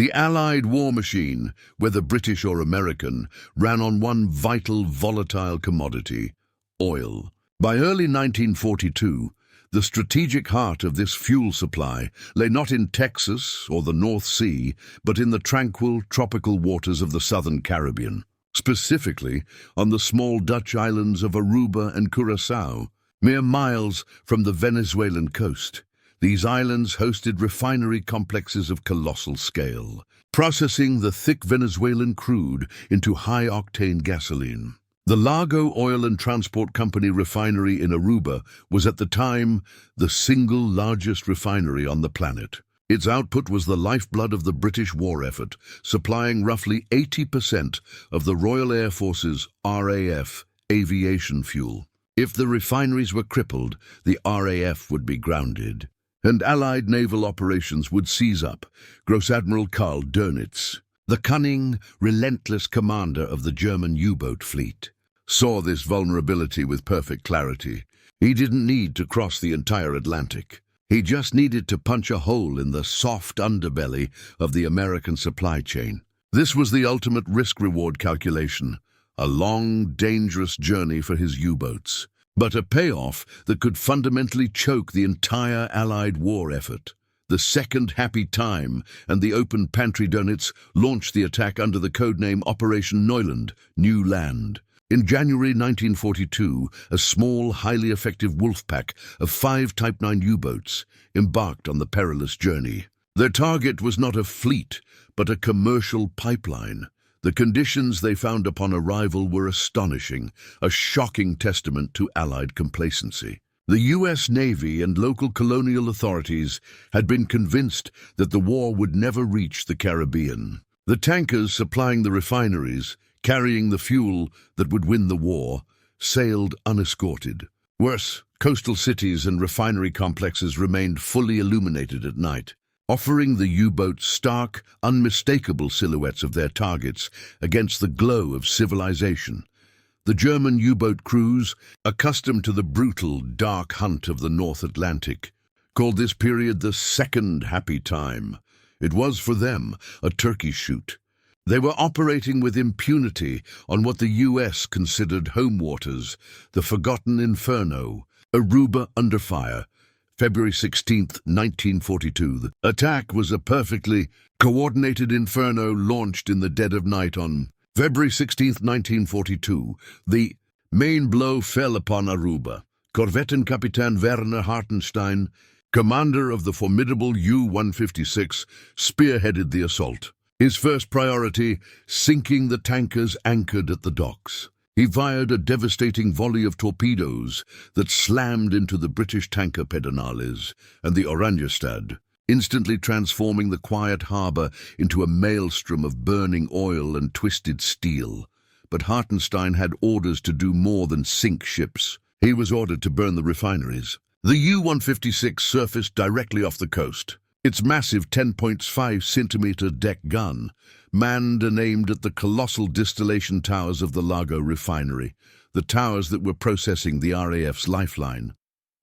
The Allied war machine, whether British or American, ran on one vital, volatile commodity: oil. By early 1942, the strategic heart of this fuel supply lay not in Texas or the North Sea, but in the tranquil, tropical waters of the southern Caribbean, specifically on the small Dutch islands of Aruba and Curaçao, mere miles from the Venezuelan coast. These islands hosted refinery complexes of colossal scale, processing the thick Venezuelan crude into high-octane gasoline. The Largo Oil and Transport Company refinery in Aruba was at the time the single largest refinery on the planet. Its output was the lifeblood of the British war effort, supplying roughly 80% of the Royal Air Force's RAF aviation fuel. If the refineries were crippled, the RAF would be grounded, and Allied naval operations would seize up. Großadmiral Karl Dönitz, the cunning, relentless commander of the German U-boat fleet, saw this vulnerability with perfect clarity. He didn't need to cross the entire Atlantic. He just needed to punch a hole in the soft underbelly of the American supply chain. This was the ultimate risk-reward calculation, a long, dangerous journey for his U-boats, but a payoff that could fundamentally choke the entire Allied war effort. The second happy time and the open pantry Dönitz launched the attack under the codename Operation Neuland, New Land. In January 1942, a small, highly effective wolf pack of 5 Type 9 U-boats embarked on the perilous journey. Their target was not a fleet, but a commercial pipeline. The conditions they found upon arrival were astonishing, a shocking testament to Allied complacency. The U.S. Navy and local colonial authorities had been convinced that the war would never reach the Caribbean. The tankers supplying the refineries, carrying the fuel that would win the war, sailed unescorted. Worse, coastal cities and refinery complexes remained fully illuminated at night, offering the U-boats stark, unmistakable silhouettes of their targets against the glow of civilization. The German U-boat crews, accustomed to the brutal, dark hunt of the North Atlantic, called this period the second happy time. It was, for them, a turkey shoot. They were operating with impunity on what the U.S. considered home waters, the forgotten inferno, Aruba under fire. February 16, 1942. The attack was a perfectly coordinated inferno launched in the dead of night on February 16, 1942. The main blow fell upon Aruba. Korvettenkapitän Werner Hartenstein, commander of the formidable U-156, spearheaded the assault. His first priority, sinking the tankers anchored at the docks. He fired a devastating volley of torpedoes that slammed into the British tanker Pedernales and the Oranjestad, instantly transforming the quiet harbour into a maelstrom of burning oil and twisted steel. But Hartenstein had orders to do more than sink ships. He was ordered to burn the refineries. The U-156 surfaced directly off the coast. Its massive 10.5-centimeter deck gun, manned and aimed at the colossal distillation towers of the Largo refinery, the towers that were processing the RAF's lifeline.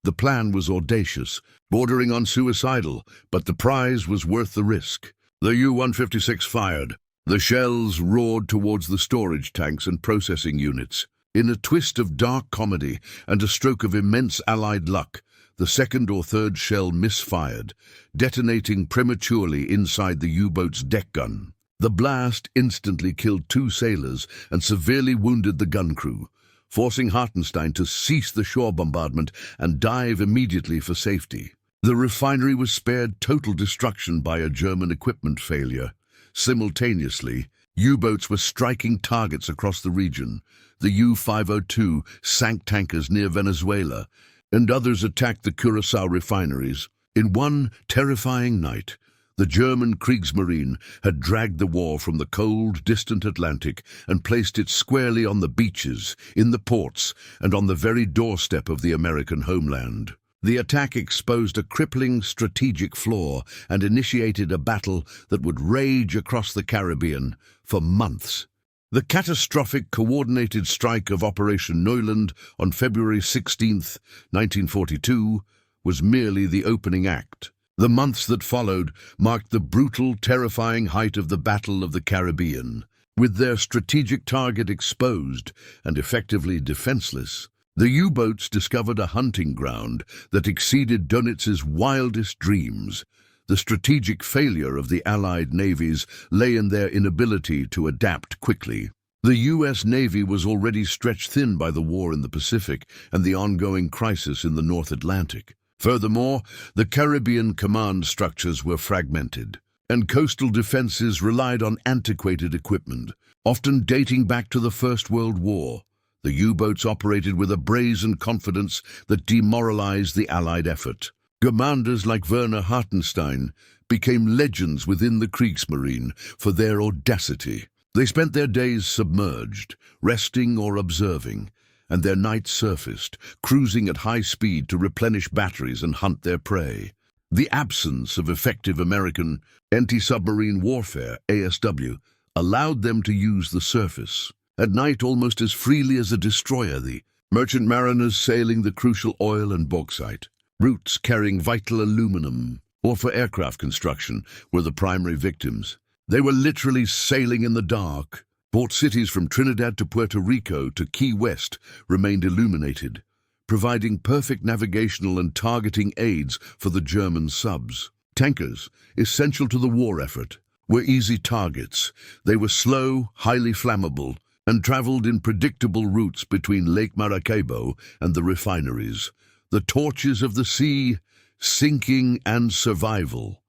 The plan was audacious, bordering on suicidal, but the prize was worth the risk. The U-156 fired. The shells roared towards the storage tanks and processing units. In a twist of dark comedy and a stroke of immense Allied luck, the second or third shell misfired, detonating prematurely inside the U-boat's deck gun. The blast instantly killed 2 sailors and severely wounded the gun crew, forcing Hartenstein to cease the shore bombardment and dive immediately for safety. The refinery was spared total destruction by a German equipment failure. Simultaneously, U-boats were striking targets across the region. The U-502 sank tankers near Venezuela, and others attacked the Curaçao refineries. In one terrifying night, the German Kriegsmarine had dragged the war from the cold, distant Atlantic and placed it squarely on the beaches, in the ports, and on the very doorstep of the American homeland. The attack exposed a crippling strategic flaw and initiated a battle that would rage across the Caribbean for months. The catastrophic coordinated strike of Operation Neuland on February 16, 1942, was merely the opening act. The months that followed marked the brutal, terrifying height of the Battle of the Caribbean. With their strategic target exposed and effectively defenseless, the U-boats discovered a hunting ground that exceeded Dönitz's wildest dreams. The strategic failure of the Allied navies lay in their inability to adapt quickly. The U.S. Navy was already stretched thin by the war in the Pacific and the ongoing crisis in the North Atlantic. Furthermore, the Caribbean command structures were fragmented, and coastal defenses relied on antiquated equipment, often dating back to the First World War. The U-boats operated with a brazen confidence that demoralized the Allied effort. Commanders like Werner Hartenstein became legends within the Kriegsmarine for their audacity. They spent their days submerged, resting or observing, and their nights surfaced, cruising at high speed to replenish batteries and hunt their prey. The absence of effective American anti-submarine warfare, ASW, allowed them to use the surface, at night almost as freely as a destroyer. The merchant mariners sailing the crucial oil and bauxite routes carrying vital aluminum, or for aircraft construction, were the primary victims. They were literally sailing in the dark. Port cities from Trinidad to Puerto Rico to Key West remained illuminated, providing perfect navigational and targeting aids for the German subs. Tankers, essential to the war effort, were easy targets. They were slow, highly flammable, and traveled in predictable routes between Lake Maracaibo and the refineries. The torches of the sea, sinking and survival.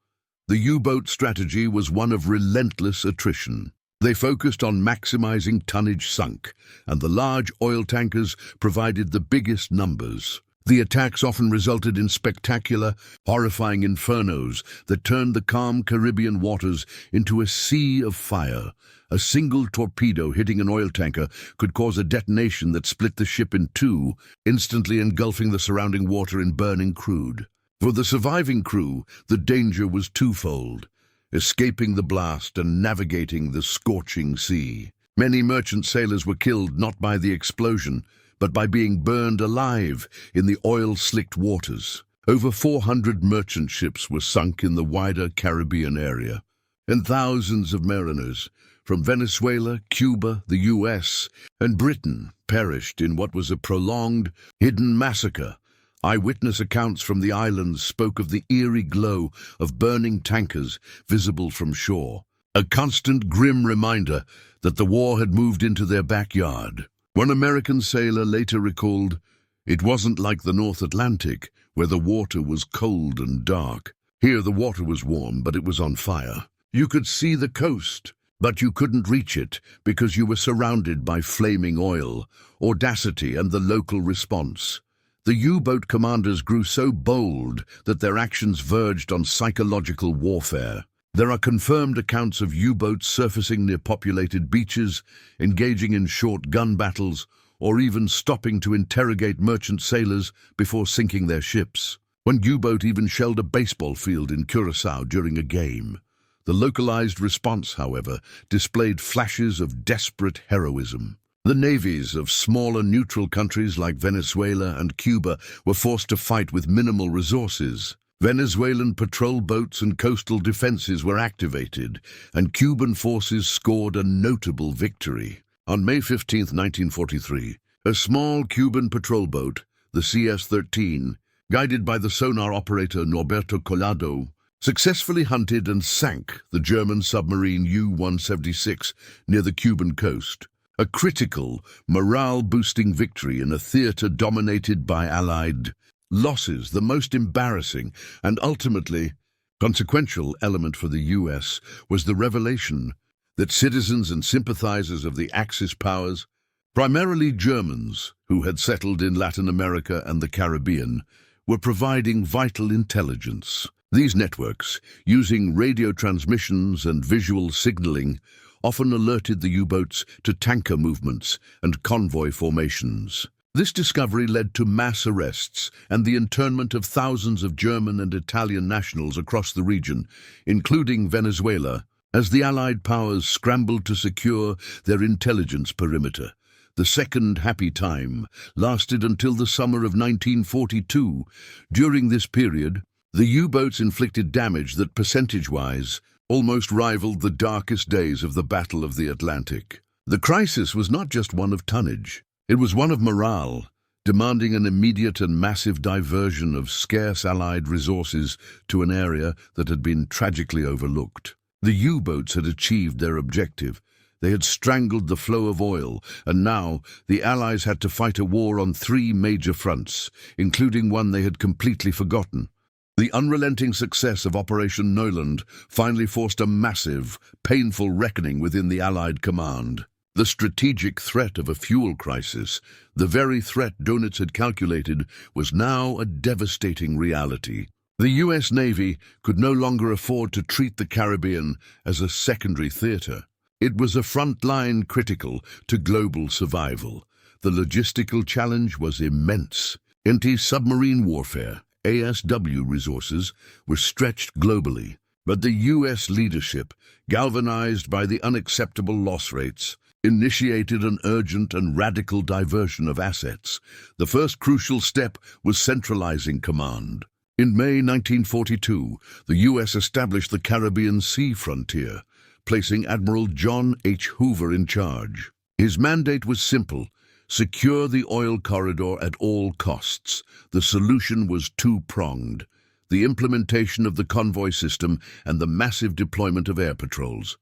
The U-boat strategy was one of relentless attrition. They focused on maximizing tonnage sunk, and the large oil tankers provided the biggest numbers. The attacks often resulted in spectacular, horrifying infernos that turned the calm Caribbean waters into a sea of fire. A single torpedo hitting an oil tanker could cause a detonation that split the ship in two, instantly engulfing the surrounding water in burning crude. For the surviving crew, the danger was twofold: escaping the blast and navigating the scorching sea. Many merchant sailors were killed not by the explosion, but by being burned alive in the oil-slicked waters. Over 400 merchant ships were sunk in the wider Caribbean area, and thousands of mariners from Venezuela, Cuba, the U.S., and Britain perished in what was a prolonged, hidden massacre. Eyewitness accounts from the islands spoke of the eerie glow of burning tankers visible from shore, a constant grim reminder that the war had moved into their backyard. One American sailor later recalled, "It wasn't like the North Atlantic, where the water was cold and dark. Here the water was warm, but it was on fire. You could see the coast, but you couldn't reach it because you were surrounded by flaming oil, audacity, and the local response." The U-boat commanders grew so bold that their actions verged on psychological warfare. There are confirmed accounts of U-boats surfacing near populated beaches, engaging in short gun battles, or even stopping to interrogate merchant sailors before sinking their ships. One U-boat even shelled a baseball field in Curaçao during a game. The localized response, however, displayed flashes of desperate heroism. The navies of smaller neutral countries like Venezuela and Cuba were forced to fight with minimal resources. Venezuelan patrol boats and coastal defenses were activated, and Cuban forces scored a notable victory. On May 15, 1943, a small Cuban patrol boat, the CS-13, guided by the sonar operator Norberto Collado, successfully hunted and sank the German submarine U-176 near the Cuban coast. A critical, morale-boosting victory in a theater dominated by Allied losses. The most embarrassing and ultimately consequential element for the U.S. was the revelation that citizens and sympathizers of the Axis powers, primarily Germans who had settled in Latin America and the Caribbean, were providing vital intelligence. These networks, using radio transmissions and visual signaling, often alerted the U-boats to tanker movements and convoy formations. This discovery led to mass arrests and the internment of thousands of German and Italian nationals across the region, including Venezuela, as the Allied powers scrambled to secure their intelligence perimeter. The second happy time lasted until the summer of 1942. During this period, The U-boats inflicted damage that, percentage-wise, almost rivaled the darkest days of the Battle of the Atlantic. The crisis was not just one of tonnage. It was one of morale, demanding an immediate and massive diversion of scarce Allied resources to an area that had been tragically overlooked. The U-boats had achieved their objective. They had strangled the flow of oil, and now the Allies had to fight a war on 3 major fronts, including one they had completely forgotten. The unrelenting success of Operation Neuland finally forced a massive, painful reckoning within the Allied command. The strategic threat of a fuel crisis, the very threat Dönitz had calculated, was now a devastating reality. The U.S. Navy could no longer afford to treat the Caribbean as a secondary theater. It was a front line critical to global survival. The logistical challenge was immense. Anti-submarine warfare, ASW resources, were stretched globally. But the U.S. leadership, galvanized by the unacceptable loss rates, initiated an urgent and radical diversion of assets. The first crucial step was centralizing command. In May 1942, the U.S. established the Caribbean Sea Frontier, placing Admiral John H. Hoover in charge. His mandate was simple: secure the oil corridor at all costs. The solution was two-pronged: the implementation of the convoy system and the massive deployment of air patrols.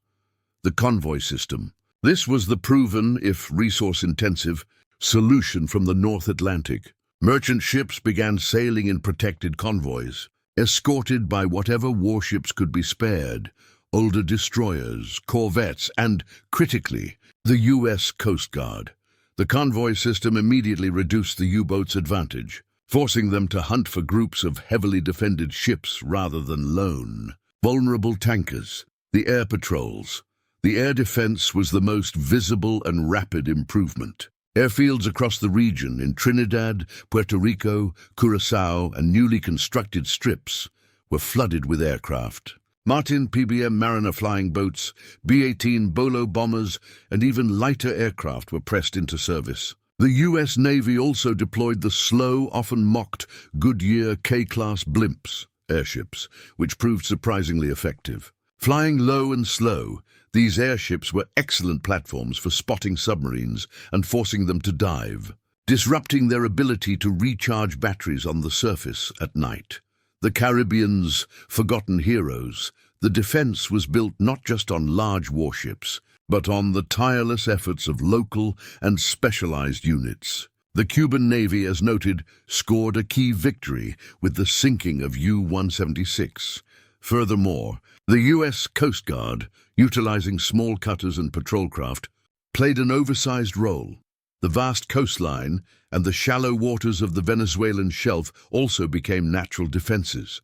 The convoy system. This was the proven, if resource-intensive, solution from the North Atlantic. Merchant ships began sailing in protected convoys, escorted by whatever warships could be spared: older destroyers, corvettes, and, critically, the U.S. Coast Guard. The convoy system immediately reduced the U-boats' advantage, forcing them to hunt for groups of heavily defended ships rather than lone, vulnerable tankers. The air patrols. The air defense was the most visible and rapid improvement. Airfields across the region, in Trinidad, Puerto Rico, Curaçao, and newly constructed strips, were flooded with aircraft. Martin PBM Mariner flying boats, B-18 Bolo bombers, and even lighter aircraft were pressed into service. The U.S. Navy also deployed the slow, often mocked Goodyear K-class blimps, airships, which proved surprisingly effective. Flying low and slow, these airships were excellent platforms for spotting submarines and forcing them to dive, disrupting their ability to recharge batteries on the surface at night. The Caribbean's forgotten heroes, the defense was built not just on large warships, but on the tireless efforts of local and specialized units. The Cuban Navy, as noted, scored a key victory with the sinking of U-176. Furthermore, the U.S. Coast Guard, utilizing small cutters and patrol craft, played an oversized role. The vast coastline and the shallow waters of the Venezuelan shelf also became natural defenses.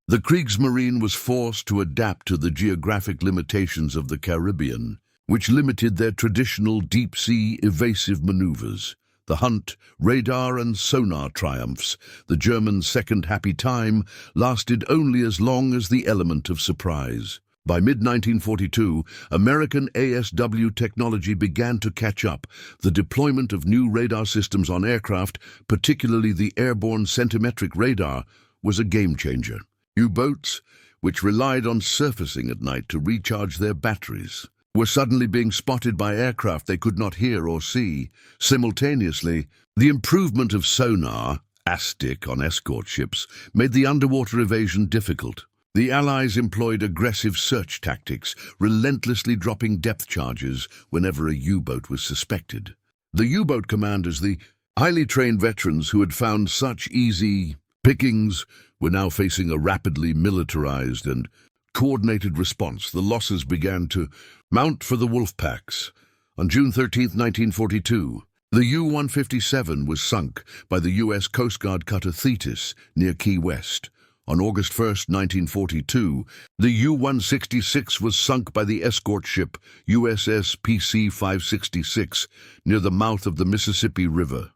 The Kriegsmarine was forced to adapt to the geographic limitations of the Caribbean, which limited their traditional deep-sea evasive maneuvers. The hunt, radar, and sonar triumphs, the Germans' second happy time, lasted only as long as the element of surprise. By mid-1942, American ASW technology began to catch up. The deployment of new radar systems on aircraft, particularly the airborne centimetric radar, was a game-changer. U-boats, which relied on surfacing at night to recharge their batteries, were suddenly being spotted by aircraft they could not hear or see. Simultaneously, the improvement of sonar, ASTIC on escort ships, made the underwater evasion difficult. The Allies employed aggressive search tactics, relentlessly dropping depth charges whenever a U-boat was suspected. The U-boat commanders, the highly trained veterans who had found such easy pickings, were now facing a rapidly militarized and coordinated response. The losses began to mount for the wolf packs. On June 13, 1942, the U-157 was sunk by the U.S. Coast Guard cutter Thetis near Key West. On August 1, 1942, the U-166 was sunk by the escort ship USS PC-566 near the mouth of the Mississippi River.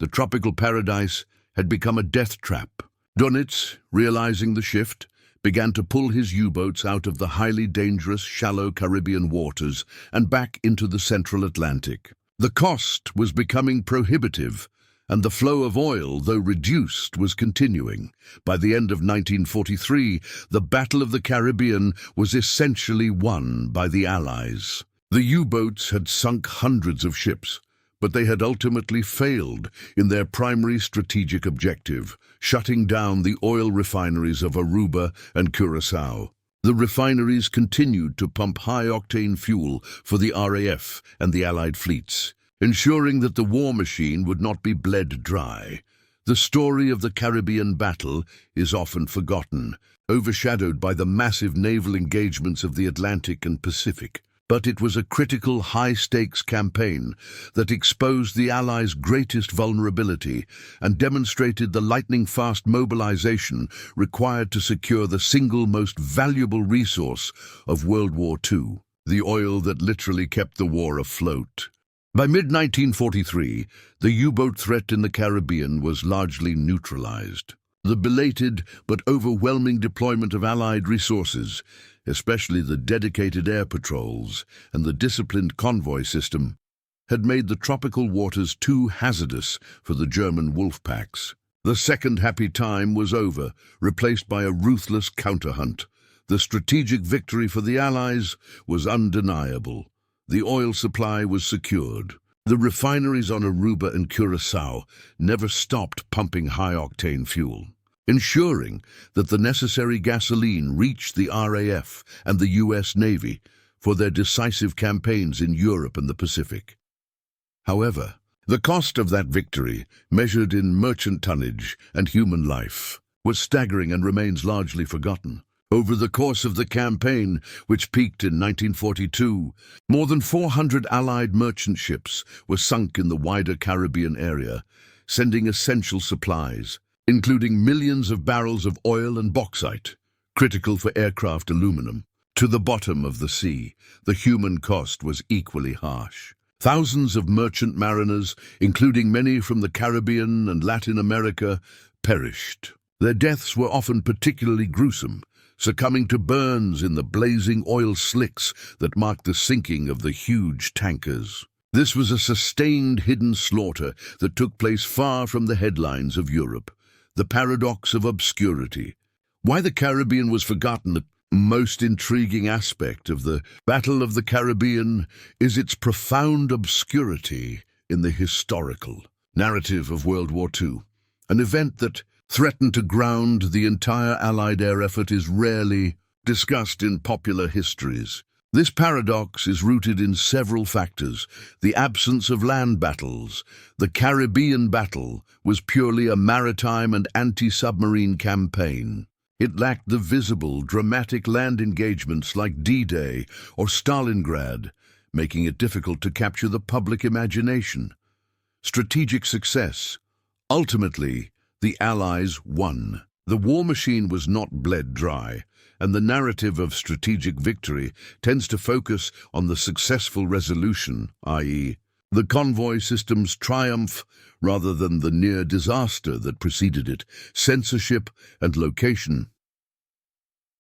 The tropical paradise had become a death trap. Dönitz, realizing the shift, began to pull his U-boats out of the highly dangerous, shallow Caribbean waters and back into the central Atlantic. The cost was becoming prohibitive, and the flow of oil, though reduced, was continuing. By the end of 1943, the Battle of the Caribbean was essentially won by the Allies. The U-boats had sunk hundreds of ships, but they had ultimately failed in their primary strategic objective, shutting down the oil refineries of Aruba and Curaçao. The refineries continued to pump high-octane fuel for the RAF and the Allied fleets, ensuring that the war machine would not be bled dry. The story of the Caribbean battle is often forgotten, overshadowed by the massive naval engagements of the Atlantic and Pacific. But it was a critical, high-stakes campaign that exposed the Allies' greatest vulnerability and demonstrated the lightning-fast mobilization required to secure the single most valuable resource of World War II, the oil that literally kept the war afloat. By mid-1943, the U-boat threat in the Caribbean was largely neutralized. The belated but overwhelming deployment of Allied resources, especially the dedicated air patrols and the disciplined convoy system, had made the tropical waters too hazardous for the German wolf packs. The second happy time was over, replaced by a ruthless counterhunt. The strategic victory for the Allies was undeniable. The oil supply was secured. The refineries on Aruba and Curaçao never stopped pumping high-octane fuel, ensuring that the necessary gasoline reached the RAF and the US Navy for their decisive campaigns in Europe and the Pacific. However, the cost of that victory, measured in merchant tonnage and human life, was staggering and remains largely forgotten. Over the course of the campaign, which peaked in 1942, more than 400 Allied merchant ships were sunk in the wider Caribbean area, sending essential supplies, including millions of barrels of oil and bauxite, critical for aircraft aluminum, to the bottom of the sea. The human cost was equally harsh. Thousands of merchant mariners, including many from the Caribbean and Latin America, perished. Their deaths were often particularly gruesome, succumbing to burns in the blazing oil slicks that marked the sinking of the huge tankers. This was a sustained hidden slaughter that took place far from the headlines of Europe. The paradox of obscurity. Why the Caribbean was forgotten. The most intriguing aspect of the Battle of the Caribbean is its profound obscurity in the historical narrative of World War II. An event that threatened to ground the entire Allied air effort is rarely discussed in popular histories. This paradox is rooted in several factors. The absence of land battles. The Caribbean battle was purely a maritime and anti-submarine campaign. It lacked the visible, dramatic land engagements like D-Day or Stalingrad, making it difficult to capture the public imagination. Strategic success. Ultimately, the Allies won. The war machine was not bled dry, and the narrative of strategic victory tends to focus on the successful resolution, i.e., the convoy system's triumph, rather than the near disaster that preceded it, censorship and location.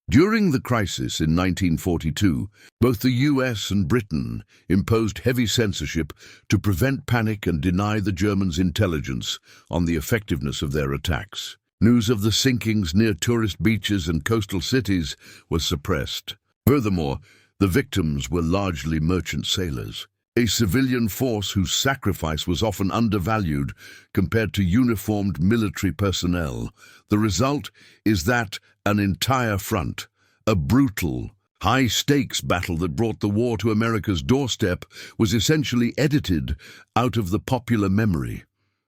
During the crisis in 1942, both the US and Britain imposed heavy censorship to prevent panic and deny the Germans intelligence on the effectiveness of their attacks. News of the sinkings near tourist beaches and coastal cities was suppressed. Furthermore, the victims were largely merchant sailors, a civilian force whose sacrifice was often undervalued compared to uniformed military personnel. The result is that an entire front, a brutal, high-stakes battle that brought the war to America's doorstep, was essentially edited out of the popular memory.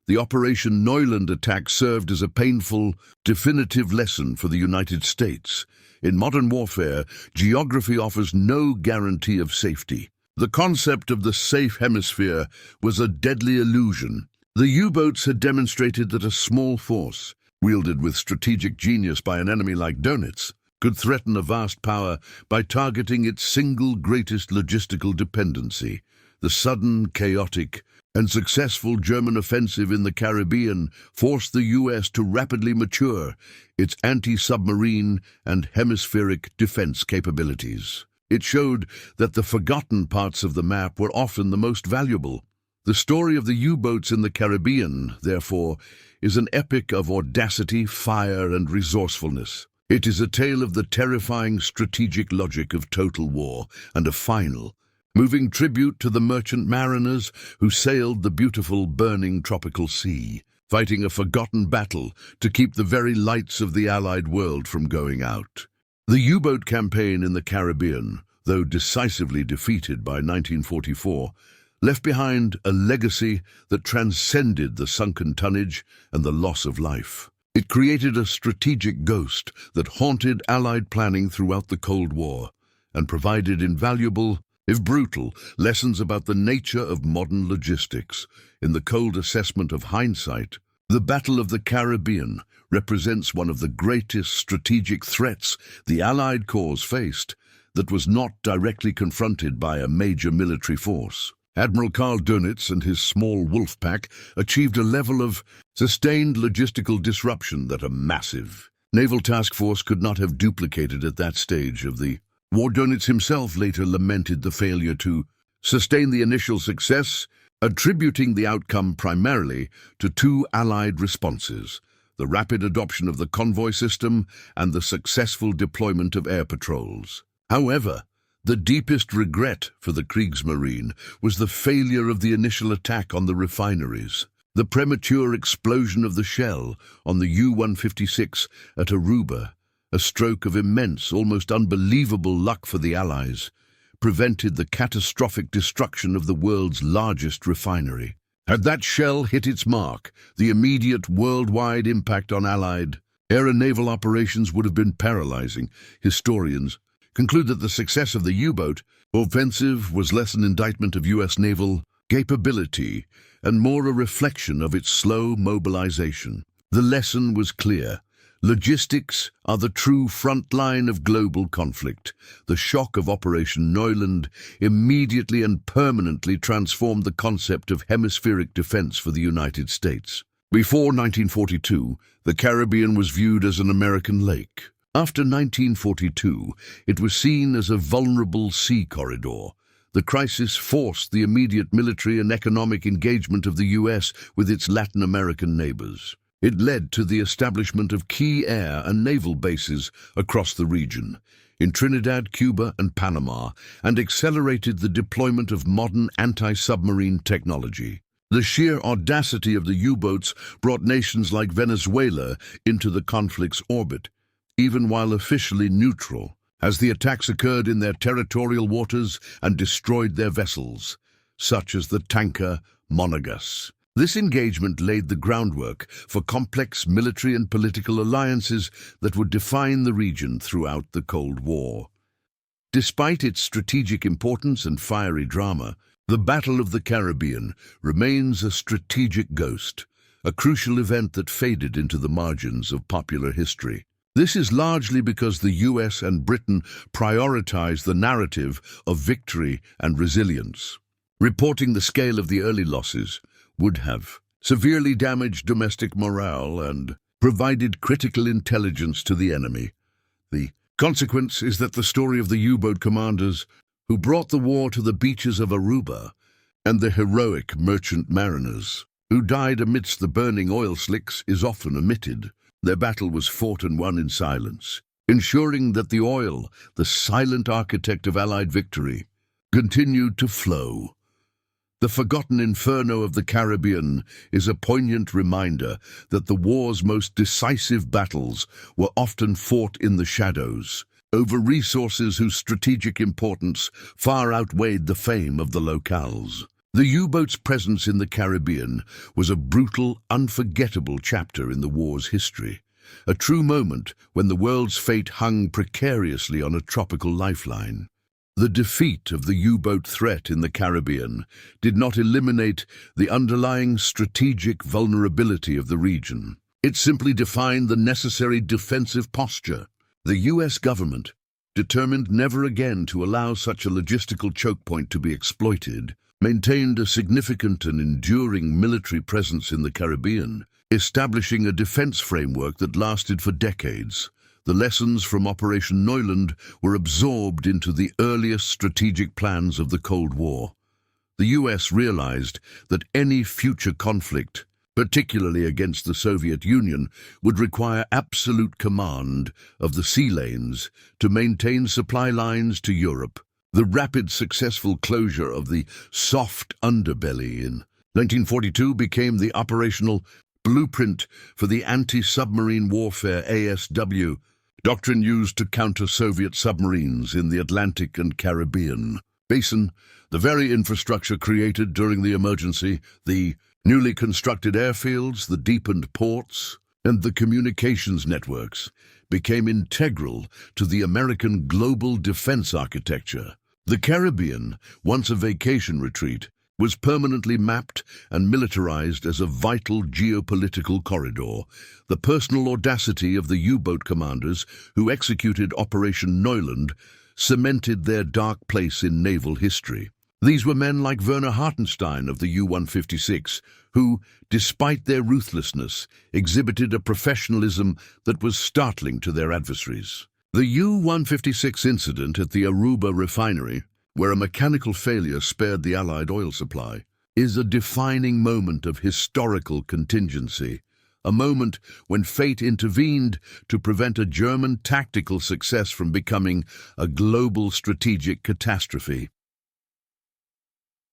The Operation Neuland attack served as a painful, definitive lesson for the United States. In modern warfare, geography offers no guarantee of safety. The concept of the safe hemisphere was a deadly illusion. The U-boats had demonstrated that a small force, wielded with strategic genius by an enemy like Dönitz, could threaten a vast power by targeting its single greatest logistical dependency. The sudden, chaotic, and successful German offensive in the Caribbean forced the US to rapidly mature its anti-submarine and hemispheric defense capabilities. It showed that the forgotten parts of the map were often the most valuable. The story of the U-boats in the Caribbean, therefore, is an epic of audacity, fire, and resourcefulness. It is a tale of the terrifying strategic logic of total war and a final, moving tribute to the merchant mariners who sailed the beautiful, burning tropical sea, fighting a forgotten battle to keep the very lights of the Allied world from going out. The U-boat campaign in the Caribbean, though decisively defeated by 1944, left behind a legacy that transcended the sunken tonnage and the loss of life. It created a strategic ghost that haunted Allied planning throughout the Cold War and provided invaluable, if brutal, lessons about the nature of modern logistics. In the cold assessment of hindsight, the Battle of the Caribbean represents one of the greatest strategic threats the Allied cause faced that was not directly confronted by a major military force. Admiral Karl Dönitz and his small wolf pack achieved a level of sustained logistical disruption that a massive naval task force could not have duplicated at that stage of the war. Dönitz himself later lamented the failure to sustain the initial success, attributing the outcome primarily to two Allied responses: the rapid adoption of the convoy system and the successful deployment of air patrols. However, the deepest regret for the Kriegsmarine was the failure of the initial attack on the refineries. The premature explosion of the shell on the U-156 at Aruba, a stroke of immense, almost unbelievable luck for the Allies, prevented the catastrophic destruction of the world's largest refinery. Had that shell hit its mark, the immediate worldwide impact on Allied air and naval operations would have been paralyzing. Historians conclude that the success of the U-boat offensive was less an indictment of U.S. naval capability and more a reflection of its slow mobilization. The lesson was clear. Logistics are the true front line of global conflict. The shock of Operation Neuland immediately and permanently transformed the concept of hemispheric defense for the United States. Before 1942, the Caribbean was viewed as an American lake. After 1942, it was seen as a vulnerable sea corridor. The crisis forced the immediate military and economic engagement of the U.S. with its Latin American neighbors. It led to the establishment of key air and naval bases across the region, in Trinidad, Cuba, and Panama, and accelerated the deployment of modern anti-submarine technology. The sheer audacity of the U-boats brought nations like Venezuela into the conflict's orbit, even while officially neutral, as the attacks occurred in their territorial waters and destroyed their vessels, such as the tanker Monagas. This engagement laid the groundwork for complex military and political alliances that would define the region throughout the Cold War. Despite its strategic importance and fiery drama, the Battle of the Caribbean remains a strategic ghost, a crucial event that faded into the margins of popular history. This is largely because the US and Britain prioritized the narrative of victory and resilience. Reporting the scale of the early losses would have severely damaged domestic morale and provided critical intelligence to the enemy. The consequence is that the story of the U-boat commanders who brought the war to the beaches of Aruba and the heroic merchant mariners who died amidst the burning oil slicks is often omitted. Their battle was fought and won in silence, ensuring that the oil, the silent architect of Allied victory, continued to flow. The forgotten inferno of the Caribbean is a poignant reminder that the war's most decisive battles were often fought in the shadows, over resources whose strategic importance far outweighed the fame of the locales. The U-boat's presence in the Caribbean was a brutal, unforgettable chapter in the war's history, a true moment when the world's fate hung precariously on a tropical lifeline. The defeat of the U-boat threat in the Caribbean did not eliminate the underlying strategic vulnerability of the region. It simply defined the necessary defensive posture. The U.S. government, determined never again to allow such a logistical choke point to be exploited, maintained a significant and enduring military presence in the Caribbean, establishing a defense framework that lasted for decades. The lessons from Operation Neuland were absorbed into the earliest strategic plans of the Cold War. the US realized that any future conflict, particularly against the Soviet Union, would require absolute command of the sea lanes to maintain supply lines to Europe. The rapid successful closure of the soft underbelly in 1942 became the operational blueprint for the anti-submarine warfare ASW doctrine used to counter Soviet submarines in the Atlantic and Caribbean basin. The very infrastructure created during the emergency, the newly constructed airfields, the deepened ports, and the communications networks, became integral to the American global defense architecture. The Caribbean, once a vacation retreat, was permanently mapped and militarized as a vital geopolitical corridor. The personal audacity of the U-boat commanders who executed Operation Neuland cemented their dark place in naval history. These were men like Werner Hartenstein of the U-156, who, despite their ruthlessness, exhibited a professionalism that was startling to their adversaries. The U-156 incident at the Aruba refinery, where a mechanical failure spared the Allied oil supply, is a defining moment of historical contingency, a moment when fate intervened to prevent a German tactical success from becoming a global strategic catastrophe.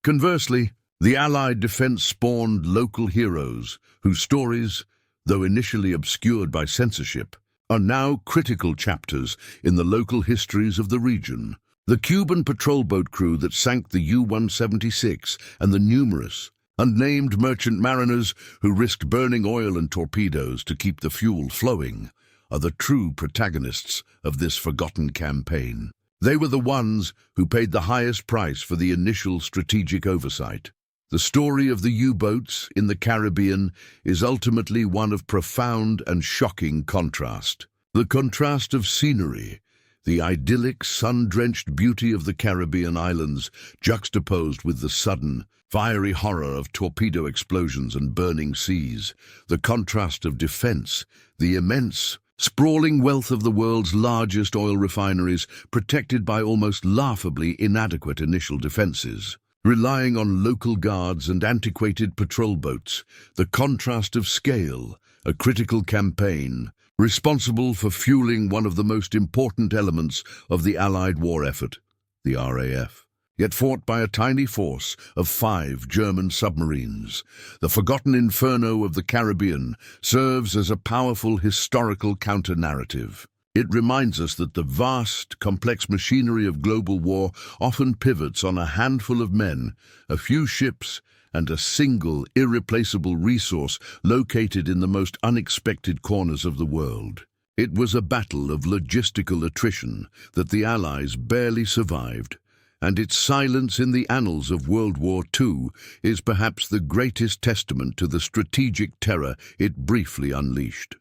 Conversely, the Allied defense spawned local heroes whose stories, though initially obscured by censorship, are now critical chapters in the local histories of the region. The Cuban patrol boat crew that sank the U-176 and the numerous, unnamed merchant mariners who risked burning oil and torpedoes to keep the fuel flowing are the true protagonists of this forgotten campaign. They were the ones who paid the highest price for the initial strategic oversight. The story of the U-boats in the Caribbean is ultimately one of profound and shocking contrast. The contrast of scenery, the idyllic, sun-drenched beauty of the Caribbean islands, juxtaposed with the sudden, fiery horror of torpedo explosions and burning seas. The contrast of defense, the immense, sprawling wealth of the world's largest oil refineries, protected by almost laughably inadequate initial defenses, relying on local guards and antiquated patrol boats. The contrast of scale, a critical campaign, responsible for fueling one of the most important elements of the Allied war effort, the RAF, yet fought by a tiny force of 5 German submarines. The forgotten inferno of the Caribbean serves as a powerful historical counter-narrative. It reminds us that the vast, complex machinery of global war often pivots on a handful of men, a few ships, and a single, irreplaceable resource located in the most unexpected corners of the world. It was a battle of logistical attrition that the Allies barely survived, and its silence in the annals of World War II is perhaps the greatest testament to the strategic terror it briefly unleashed.